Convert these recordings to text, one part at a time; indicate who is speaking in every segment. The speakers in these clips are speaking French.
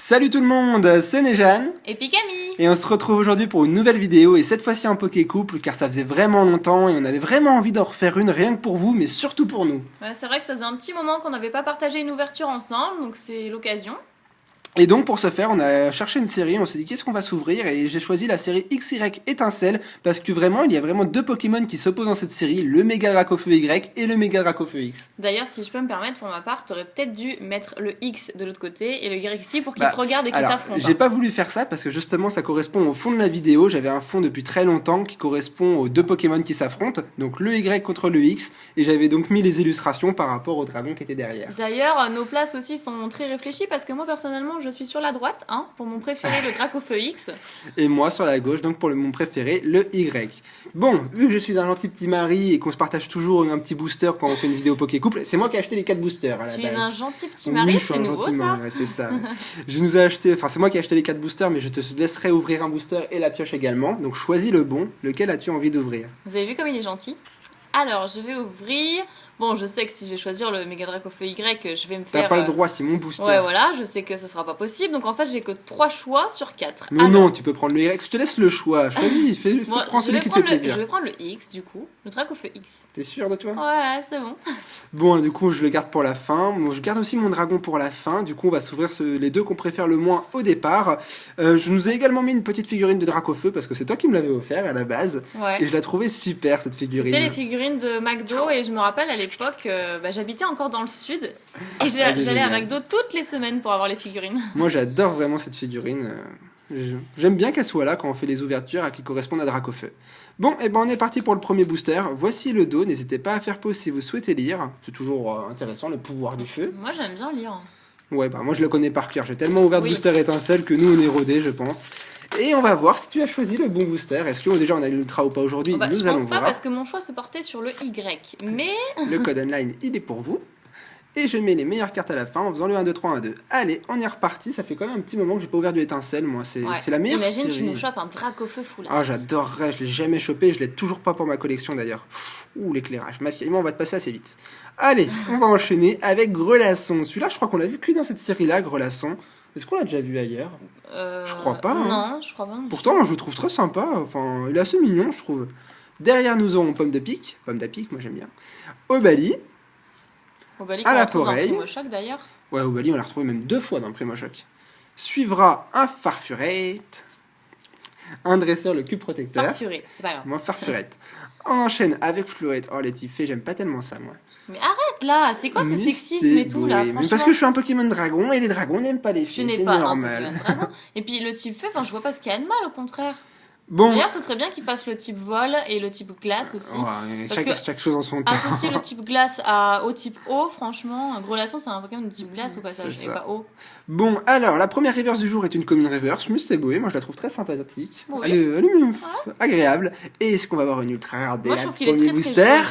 Speaker 1: Salut tout le monde, c'est Nejane
Speaker 2: et puis Camille.
Speaker 1: Et on se retrouve aujourd'hui pour une nouvelle vidéo et cette fois-ci en Poké Couple car ça faisait vraiment longtemps et on avait vraiment envie d'en refaire une rien que pour vous mais surtout pour nous.
Speaker 2: Ouais, c'est vrai que ça faisait un petit moment qu'on n'avait pas partagé une ouverture ensemble donc c'est l'occasion.
Speaker 1: Et donc pour ce faire on a cherché une série, on s'est dit qu'est-ce qu'on va s'ouvrir et j'ai choisi la série XY Étincelle parce que vraiment il y a vraiment deux Pokémon qui s'opposent dans cette série, le Méga Dracofeu Y et le Méga Dracofeu X.
Speaker 2: D'ailleurs si je peux me permettre pour ma part, t'aurais peut-être dû mettre le X de l'autre côté et le Y ici pour qu'ils se regardent et qu'ils s'affrontent.
Speaker 1: J'ai pas voulu faire ça parce que justement ça correspond au fond de la vidéo, j'avais un fond depuis très longtemps qui correspond aux deux Pokémon qui s'affrontent, donc le Y contre le X et j'avais donc mis les illustrations par rapport au dragon qui était derrière.
Speaker 2: D'ailleurs nos places aussi sont très réfléchies parce que moi personnellement je suis sur la droite pour mon préféré le Dracofeu X.
Speaker 1: Et moi sur la gauche, donc pour mon préféré, le Y. Bon, vu que je suis un gentil petit mari et qu'on se partage toujours un petit booster quand on fait une vidéo Poké Couple, c'est moi qui ai acheté les 4 boosters à la base.
Speaker 2: Tu es un gentil petit mari,
Speaker 1: oui,
Speaker 2: c'est nouveau ça.
Speaker 1: Ouais, c'est ça. C'est moi qui ai acheté les 4 boosters, mais je te laisserai ouvrir un booster et la pioche également. Donc choisis le bon, lequel as-tu envie d'ouvrir?
Speaker 2: Vous avez vu comme il est gentil? Alors, je vais ouvrir... Bon, je sais que si je vais choisir le Méga Dracofeu Y, je vais me faire...
Speaker 1: T'as pas le droit, c'est mon booster.
Speaker 2: Ouais, voilà, je sais que ça sera pas possible. Donc en fait, j'ai que 3 choix sur 4.
Speaker 1: Mais non, tu peux prendre le Y. Je te laisse le choix. Choisis, prends celui qui te fait plaisir.
Speaker 2: Je vais prendre le X, du coup. Le Dracofeu X.
Speaker 1: T'es sûr de toi?
Speaker 2: Ouais, c'est bon.
Speaker 1: Bon, du coup, je le garde pour la fin. Bon, je garde aussi mon dragon pour la fin. Du coup, on va s'ouvrir les deux qu'on préfère le moins au départ. Je nous ai également mis une petite figurine de Dracofeu parce que c'est toi qui me l'avais offert à la base.
Speaker 2: Ouais.
Speaker 1: Et je la trouvais super, cette figurine.
Speaker 2: C'était les figurines de McDo et je me rappelle à l'époque... j'habitais encore dans le sud et j'allais à McDo toutes les semaines pour avoir les figurines.
Speaker 1: Moi j'adore vraiment cette figurine. J'aime bien qu'elle soit là quand on fait les ouvertures et qui correspondent à Dracofeu. Bon, et ben on est parti pour le premier booster. Voici le dos. N'hésitez pas à faire pause si vous souhaitez lire. C'est toujours intéressant, le pouvoir du feu.
Speaker 2: Moi j'aime bien lire.
Speaker 1: Ouais, bah moi je le connais par cœur. J'ai tellement ouvert de booster étincelle que nous on est rodés, je pense. Et on va voir si tu as choisi le bon booster. Est-ce que déjà on a l'ultra ou pas aujourd'hui? Nous allons voir.
Speaker 2: Je pense pas parce que mon choix se portait sur le Y. Mais
Speaker 1: le code online il est pour vous. Et je mets les meilleures cartes à la fin en faisant le 1, 2, 3, 1, 2. Allez, on est reparti. Ça fait quand même un petit moment que j'ai pas ouvert du étincelle. Moi, c'est la meilleure série.
Speaker 2: Imagine, tu nous chopes un Dracofeu full.
Speaker 1: Ah, j'adorerais. Je l'ai jamais chopé. Je l'ai toujours pas pour ma collection d'ailleurs. Ouh, l'éclairage. Masquement, on va te passer assez vite. Allez, on va enchaîner avec Grelasson. Celui-là, je crois qu'on l'a vu que dans cette série-là, Grelasson. Est-ce qu'on l'a déjà vu ailleurs? Je crois pas.
Speaker 2: Non, je crois pas.
Speaker 1: Pourtant, moi, je le trouve très sympa. Enfin, il est assez mignon, je trouve. Derrière, nous aurons Pomme de Pique. Pomme d'Apic, moi j'aime bien. Obali.
Speaker 2: Obali
Speaker 1: à la Poreille.
Speaker 2: D'ailleurs.
Speaker 1: Ouais, Obali, on l'a retrouvé même 2 fois dans le Primo Choc. Suivra un Farfurette. Un dresseur, le cube protecteur.
Speaker 2: Farfurette, c'est pas grave.
Speaker 1: Moi, Farfurette. On enchaîne avec Flouette. Oh, les types faits, j'aime pas tellement ça, moi.
Speaker 2: Mais arrête là, c'est quoi ce sexisme et tout là, franchement.
Speaker 1: Mais parce que je suis un Pokémon dragon et les dragons n'aiment pas les filles, c'est normal.
Speaker 2: Un Pokémon dragon. Et puis le type feu, je vois pas ce qu'il y a de mal au contraire.
Speaker 1: Bon.
Speaker 2: D'ailleurs, ce serait bien qu'il fasse le type vol et le type glace aussi.
Speaker 1: Ouais, chaque chose en son temps.
Speaker 2: Associer le type glace au type eau, franchement, Grelasson c'est un Pokémon de type glace au passage, et pas eau.
Speaker 1: Bon, alors, la première reverse du jour est une commune reverse, Mustéboué, moi je la trouve très sympathique.
Speaker 2: Oui.
Speaker 1: Elle est agréable. Et est-ce qu'on va avoir une ultra rare dès la premier booster?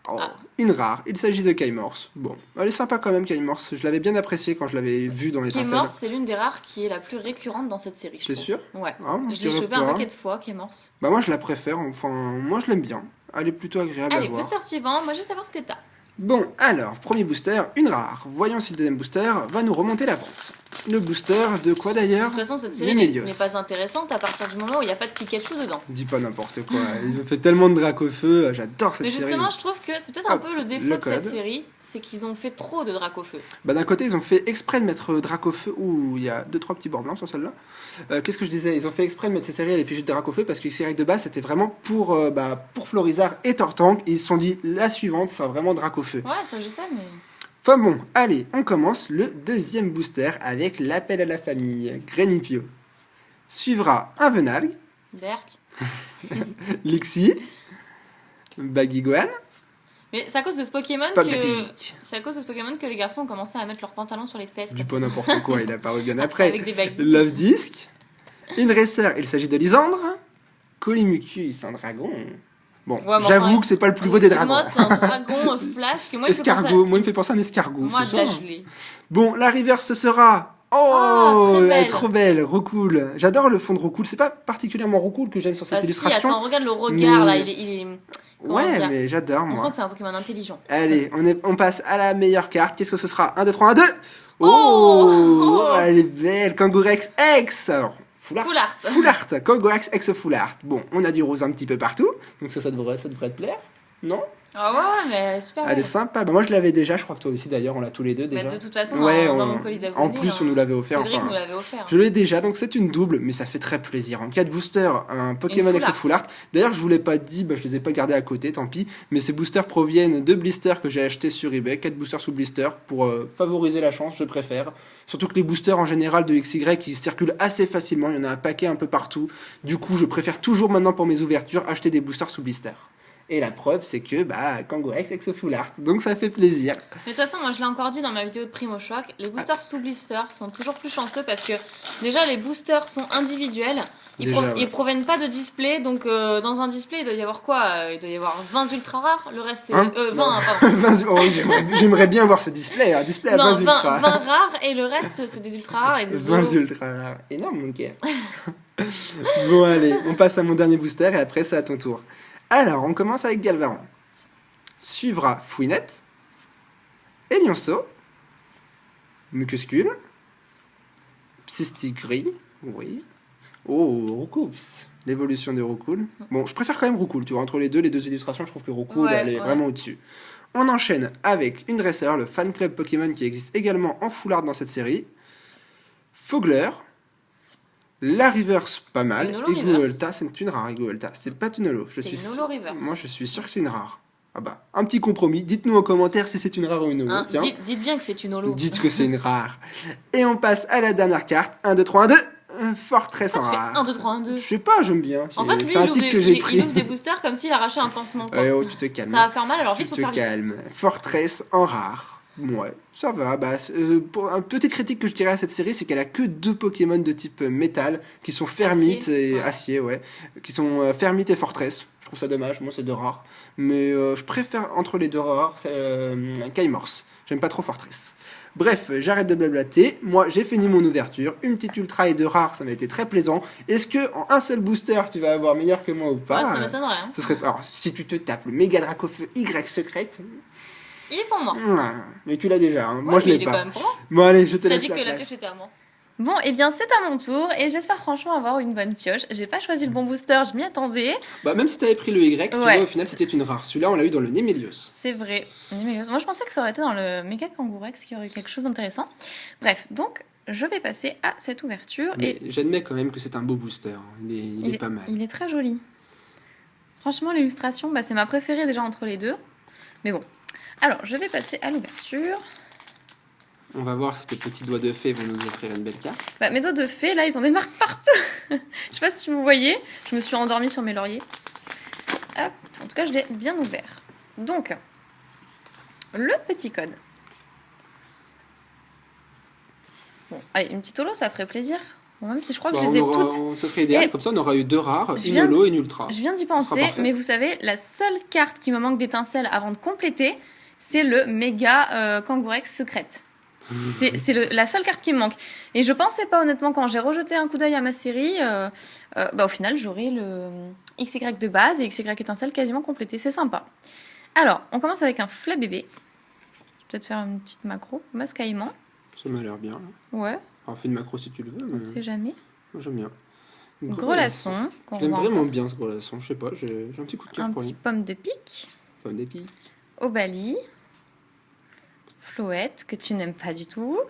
Speaker 1: Oh, une rare, il s'agit de Kaimorse. Bon, elle est sympa quand même, Kaimorse. Je l'avais bien apprécié quand je l'avais vue dans les
Speaker 2: Kaimorse, c'est l'une des rares qui est la plus récurrente dans cette série.
Speaker 1: C'est sûr?
Speaker 2: Ouais.
Speaker 1: Ah,
Speaker 2: je l'ai chopé un paquet de fois, Kaimorse.
Speaker 1: Bah, moi je la préfère, enfin, moi je l'aime bien. Elle est plutôt agréable à voir.
Speaker 2: Allez, booster suivant, moi je veux savoir ce que t'as.
Speaker 1: Bon, alors, premier booster, une rare. Voyons si le deuxième booster va nous remonter la pente. Le booster de quoi d'ailleurs?
Speaker 2: De toute façon, cette série n'est pas intéressante à partir du moment où il n'y a pas de Pikachu dedans.
Speaker 1: Dis pas n'importe quoi, ils ont fait tellement de Dracofeu, j'adore cette série.
Speaker 2: Mais justement, je trouve que c'est peut-être un peu le défaut de cette série, c'est qu'ils ont fait trop de Dracofeu.
Speaker 1: Bah d'un côté, ils ont fait exprès de mettre Dracofeu, ouh, il y a 2-3 petits bords blancs sur celle-là. Qu'est-ce que je disais? Ils ont fait exprès de mettre cette série à l'effigie de Dracofeu parce que les séries de base, c'était vraiment pour Florizarre et Tortank. Ils se sont dit, la suivante, ça sera vraiment Dracofeu.
Speaker 2: Ouais, ça je sais, mais...
Speaker 1: Enfin bon, allez, on commence le deuxième booster avec l'appel à la famille, Grenipio. Suivra un Venalg,
Speaker 2: Berk,
Speaker 1: Lixie, Baguiguan.
Speaker 2: Mais c'est à cause de ce Pokémon que les garçons ont commencé à mettre leurs pantalons sur les fesses.
Speaker 1: Du pas n'importe quoi, il a apparu bien après.
Speaker 2: Avec des baguilles.
Speaker 1: Love Disc, une dresseur, il s'agit de Lysandre, Colimucus, un dragon. Bon, ouais, j'avoue que c'est pas le plus beau des dragons.
Speaker 2: Moi, c'est un dragon flasque. Moi,
Speaker 1: escargot. Moi, il me fait penser à un escargot.
Speaker 2: Moi, de la gelée.
Speaker 1: Bon, la reverse, ce sera... Oh, elle est trop belle, Roucoule. J'adore le fond de Roucoule. C'est pas particulièrement Roucoule que j'aime sur cette illustration.
Speaker 2: Si, attends, regarde le regard, là. Il est...
Speaker 1: Ouais, mais j'adore, moi.
Speaker 2: On sent que c'est un Pokémon intelligent.
Speaker 1: Allez, on passe à la meilleure carte. Qu'est-ce que ce sera? 1, 2, 3, 1, 2. Oh, elle est belle. Kangourex X. Alors, Full Art. Full Art. Kangourex X Full Art. Bon, on a du rose un petit peu partout. Donc ça devrait te plaire. Non?
Speaker 2: Ah ouais, mais elle est super belle.
Speaker 1: Elle est sympa. Bah, moi, je l'avais déjà. Je crois que toi aussi, d'ailleurs. On l'a tous les deux déjà.
Speaker 2: Mais de toute façon, dans mon colis d'abonnés.
Speaker 1: En plus, on nous l'avait offert.
Speaker 2: Cédric nous l'avait offert.
Speaker 1: Je l'ai déjà. Donc, c'est une double. Mais ça fait très plaisir. En 4 boosters, un Pokémon X Full Art. D'ailleurs, je vous l'ai pas dit. Bah, je les ai pas gardés à côté. Tant pis. Mais ces boosters proviennent de blisters que j'ai achetés sur eBay. 4 boosters sous blister. Pour favoriser la chance, je préfère. Surtout que les boosters en général de XY, ils circulent assez facilement. Il y en a un paquet un peu partout. Du coup, je préfère toujours maintenant pour mes ouvertures acheter des boosters sous blister. Et la preuve, c'est que Kangourex X Full Art. Donc ça fait plaisir.
Speaker 2: Mais de toute façon, moi je l'ai encore dit dans ma vidéo de Primo Choc, les boosters sous blister sont toujours plus chanceux parce que déjà les boosters sont individuels. Ils proviennent pas de display. Donc dans un display, il doit y avoir quoi? Il doit y avoir 20 ultra rares. Le reste c'est 20, pardon.
Speaker 1: 20, oh, j'aimerais bien voir ce display. Un display à 20 ultra
Speaker 2: 20 rares et le reste c'est des ultra rares et des
Speaker 1: 20 ultra rares. Énorme mon cœur. Bon allez, on passe à mon dernier booster et après c'est à ton tour. Alors, on commence avec Galvaran. Suivra Fouinette, Elionceau, Mucuscule, Psystigris, oui. Oh, Roucoups, l'évolution de Roucoule. Bon, je préfère quand même Roucoule, tu vois, entre les deux illustrations, je trouve que Roucoule, elle est vraiment au-dessus. On enchaîne avec une dresseur, le fan club Pokémon qui existe également en full art dans cette série. Fogler. La reverse, pas mal. Iguolta, c'est une rare. Iguolta, c'est pas une holo.
Speaker 2: C'est une holo reverse.
Speaker 1: Moi, je suis sûr que c'est une rare. Ah bah, un petit compromis. Dites-nous en commentaire si c'est une rare ou une holo. Tiens.
Speaker 2: Dites bien que c'est une holo.
Speaker 1: Dites que c'est une rare. Et on passe à la dernière carte. 1, 2, 3, 1, 2. Fortress en rare.
Speaker 2: 1, 2, 3, 1, 2.
Speaker 1: Je sais pas, j'aime bien.
Speaker 2: En fait, lui,
Speaker 1: c'est un titre que j'ai pris.
Speaker 2: Il ouvre des boosters comme s'il arrachait un pansement.
Speaker 1: Oh, tu te calmes.
Speaker 2: Ça va faire mal, alors vite, faut faire vite.
Speaker 1: Tu te calmes. Fortress en rare. Ouais, ça va. Pour une petite critique que je dirais à cette série, c'est qu'elle a que 2 Pokémon de type métal qui sont Fermite et Acier, qui sont Fermite et Fortress. Je trouve ça dommage, moi c'est 2 rares. Mais je préfère entre les 2 rares Kaimorse. J'aime pas trop Fortress. Bref, j'arrête de blablater. Moi, j'ai fini mon ouverture. Une petite ultra et 2 rares, ça m'a été très plaisant. Est-ce que en un seul booster, tu vas avoir meilleur que moi ou pas?
Speaker 2: Ça m'étonnerait. Hein.
Speaker 1: Ce serait... Alors, si tu te tapes le méga Dracofeu Y secrète.
Speaker 2: Il est pour moi.
Speaker 1: Mais tu l'as déjà, hein. Moi je l'ai pas.
Speaker 2: Il est quand même pour moi.
Speaker 1: Bon allez, je te laisse la
Speaker 2: place. T'as dit que la pioche était à moi. Bon, et bien c'est à mon tour et j'espère franchement avoir une bonne pioche. J'ai pas choisi le bon booster, je m'y attendais.
Speaker 1: Même si t'avais pris le Y, tu vois, au final c'était une rare. Celui-là on l'a eu dans le Némélios.
Speaker 2: C'est vrai, Némélios. Moi je pensais que ça aurait été dans le Méga Kangourex qui aurait eu quelque chose d'intéressant. Bref, donc je vais passer à cette ouverture.
Speaker 1: Mais j'admets quand même que c'est un beau booster. Il est pas mal.
Speaker 2: Il est très joli. Franchement, l'illustration, c'est ma préférée déjà entre les deux. Mais bon. Alors, je vais passer à l'ouverture.
Speaker 1: On va voir si tes petits doigts de fée vont nous offrir une belle carte.
Speaker 2: Mes doigts de fée, là, ils ont des marques partout. Je sais pas si vous voyez. Je me suis endormie sur mes lauriers. Hop. En tout cas, je l'ai bien ouvert. Donc, le petit code. Bon, allez, une petite holo, ça ferait plaisir. Bon, même si je crois que je les ai toutes.
Speaker 1: Ça serait idéal, comme ça on aura eu 2 rares, une holo et une ultra.
Speaker 2: Je viens d'y penser, mais vous savez, la seule carte qui me manque d'étincelles avant de compléter, c'est le méga Kangourex secrète. C'est la seule carte qui me manque. Et je pensais pas honnêtement, quand j'ai rejeté un coup d'œil à ma série, au final j'aurai le XY de base et XY étincelle quasiment complété. C'est sympa. Alors, on commence avec un Fla bébé. Je vais peut-être faire une petite macro. Mascaillement.
Speaker 1: Ça m'a l'air bien. Là.
Speaker 2: Ouais.
Speaker 1: Alors fais une macro si tu le veux.
Speaker 2: On sait jamais.
Speaker 1: Moi j'aime bien.
Speaker 2: Grelasson.
Speaker 1: J'aime vraiment bien ce Grelasson. Je sais pas, j'ai un petit coup de cœur pour lui.
Speaker 2: Un petit pomme de pique.
Speaker 1: Pomme de pique.
Speaker 2: Obali. Floette, que tu n'aimes pas du tout.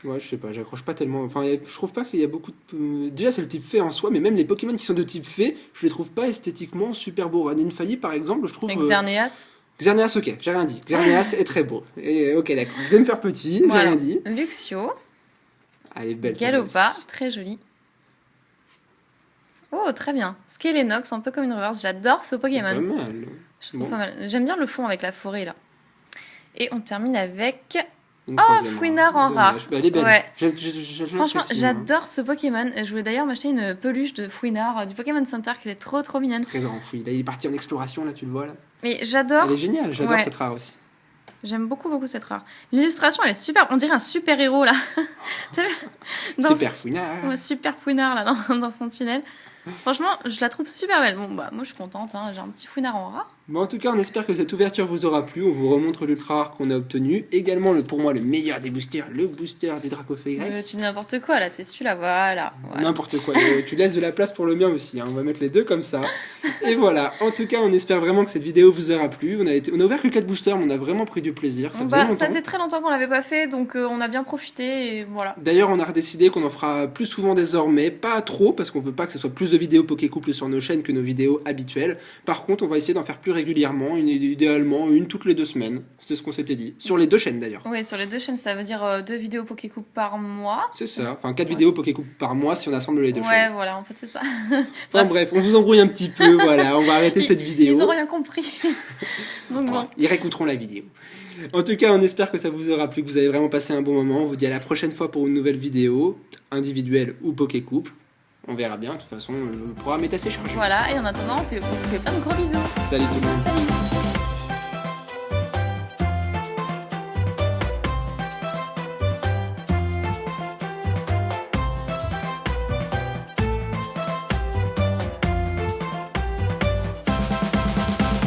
Speaker 1: Ouais, je sais pas, j'accroche pas tellement. Enfin, je trouve pas qu'il y a beaucoup de. Déjà, c'est le type fée en soi, mais même les Pokémon qui sont de type fée, je les trouve pas esthétiquement super beaux. Ninfali, par exemple, je trouve.
Speaker 2: Xerneas.
Speaker 1: Xerneas, ok, j'ai rien dit. Xerneas est très beau. Et, ok, d'accord. Je vais me faire petit, j'ai rien dit.
Speaker 2: Luxio.
Speaker 1: Elle est belle.
Speaker 2: Galopa, très jolie. Oh, très bien. Skelenox, un peu comme une reverse. J'adore ce Pokémon.
Speaker 1: C'est pas mal.
Speaker 2: Je trouve pas mal. J'aime bien le fond avec la forêt, là. Et on termine avec... Fouinard en rare.
Speaker 1: Elle est belle.
Speaker 2: Ouais.
Speaker 1: Franchement,
Speaker 2: j'adore ce Pokémon. Je voulais d'ailleurs m'acheter une peluche de Fouinard du Pokémon Center qui était trop trop mignonne.
Speaker 1: Très enfoui. Là, il est parti en exploration, là, tu le vois là.
Speaker 2: Mais j'adore.
Speaker 1: Elle est géniale, j'adore cette rare aussi.
Speaker 2: J'aime beaucoup beaucoup cette rare. L'illustration, elle est super. On dirait un super héros là.
Speaker 1: Super Fouinard.
Speaker 2: Ouais, super Fouinard là dans son tunnel. Franchement, je la trouve super belle. Bon moi je suis contente. J'ai un petit Fouinard en rare.
Speaker 1: Bon, en tout cas, on espère que cette ouverture vous aura plu. On vous remontre l'ultra rare qu'on a obtenu. Également, pour moi, le meilleur des boosters, le booster des Dracofeu.
Speaker 2: Tu dis n'importe quoi là, c'est celui-là, voilà.
Speaker 1: N'importe quoi. Tu laisses de la place pour le mien aussi. Hein. On va mettre les deux comme ça. Et voilà. En tout cas, on espère vraiment que cette vidéo vous aura plu. On a ouvert que 4 boosters, mais on a vraiment pris du plaisir.
Speaker 2: Ça faisait très longtemps qu'on l'avait pas fait, donc on a bien profité et voilà.
Speaker 1: D'ailleurs, on a décidé qu'on en fera plus souvent désormais, pas trop, parce qu'on veut pas que ce soit plus de vidéos Pokécouple sur nos chaînes que nos vidéos habituelles. Par contre, on va essayer d'en faire plus régulièrement, idéalement une toutes les 2 semaines. C'est ce qu'on s'était dit. Sur les 2 chaînes d'ailleurs.
Speaker 2: Oui, sur les 2 chaînes, ça veut dire 2 vidéos Pokécouple par mois.
Speaker 1: C'est ça, enfin 4 vidéos Pokécouple par mois si on assemble les 2 chaînes.
Speaker 2: Ouais, voilà, en fait c'est ça.
Speaker 1: Enfin bref, on vous embrouille un petit peu, voilà, on va arrêter cette vidéo.
Speaker 2: Ils ont rien compris. Donc bon.
Speaker 1: Ils réécouteront la vidéo. En tout cas, on espère que ça vous aura plu, que vous avez vraiment passé un bon moment. On vous dit à la prochaine fois pour une nouvelle vidéo, individuelle ou Pokécouple. On verra bien, de toute façon, le programme est assez chargé.
Speaker 2: Voilà, et en attendant, on fait plein de gros bisous.
Speaker 1: Salut tout le monde.
Speaker 2: Salut.